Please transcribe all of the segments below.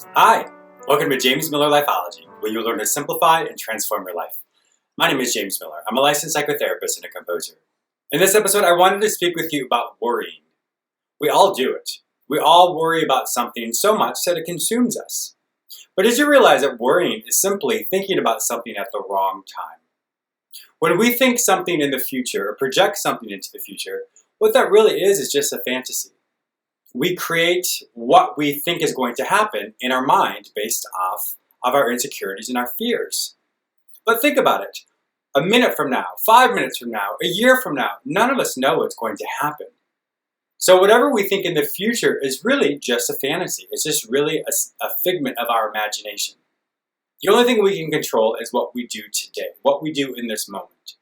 Hi, welcome to James Miller Lifeology, where you'll learn to simplify and transform your life. My name is James Miller. I'm a licensed psychotherapist and a composer. In this episode, I wanted to speak with you about worrying. We all do it. We all worry about something so much that it consumes us. But did you realize that worrying is simply thinking about something at the wrong time? When we think something in the future or project something into the future, what that really is just a fantasy. We create what we think is going to happen in our mind based off of our insecurities and our fears. But think about it. A minute from now, 5 minutes from now, a year from now, none of us know what's going to happen. So whatever we think in the future is really just a fantasy. It's just really a figment of our imagination. The only thing we can control is what we do today, what we do in this moment.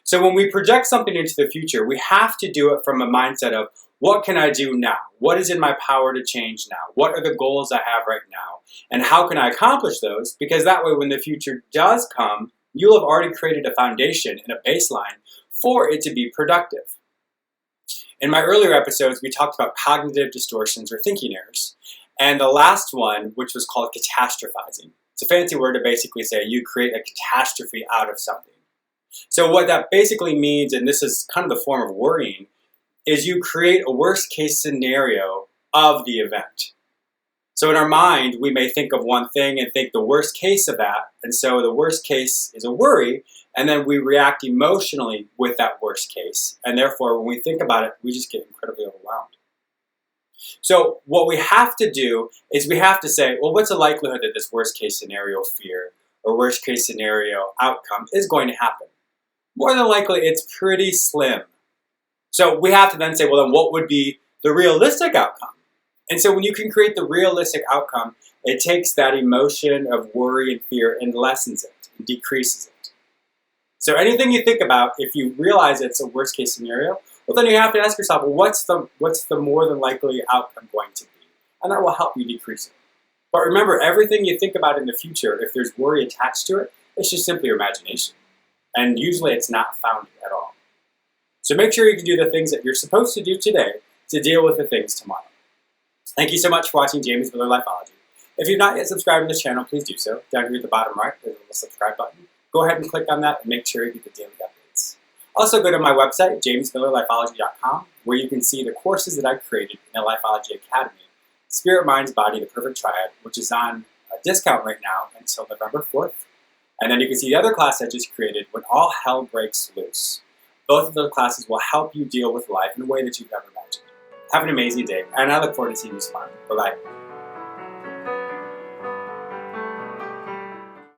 So when we project something into the future, we have to do it from a mindset of, what can I do now? What is in my power to change now? What are the goals I have right now? And how can I accomplish those? Because that way, when the future does come, you'll have already created a foundation and a baseline for it to be productive. In my earlier episodes, we talked about cognitive distortions or thinking errors. And the last one, which was called catastrophizing. It's a fancy word to basically say you create a catastrophe out of something. So what that basically means, and this is kind of the form of worrying, is you create a worst case scenario of the event. So in our mind, we may think of one thing and think the worst case of that. And so the worst case is a worry. And then we react emotionally with that worst case. And therefore, when we think about it, we just get incredibly overwhelmed. So what we have to do is we have to say, well, what's the likelihood that this worst case scenario fear or worst case scenario outcome is going to happen? More than likely, it's pretty slim. So we have to then say, well, then what would be the realistic outcome? And so when you can create the realistic outcome, it takes that emotion of worry and fear and lessens it and decreases it. So anything you think about, if you realize it's a worst case scenario, well, then you have to ask yourself, well, what's the more than likely outcome going to be? And that will help you decrease it. But remember, everything you think about in the future, if there's worry attached to it, it's just simply your imagination. And usually it's not founded at all. So make sure you can do the things that you're supposed to do today to deal with the things tomorrow. Thank you so much for watching James Miller Lifeology. If you've not yet subscribed to this channel, please do so. Down here at the bottom right, there's a little subscribe button. Go ahead and click on that and make sure you get the daily updates. Also go to my website, jamesmillerlifeology.com, where you can see the courses that I've created in the Lifeology Academy, Spirit, Mind, Body, the Perfect Triad, which is on a discount right now until November 4th. And then you can see the other class I just created, When All Hell Breaks Loose. Both of those classes will help you deal with life in a way that you've never imagined. Have an amazing day, and I look forward to seeing you tomorrow. Bye-bye.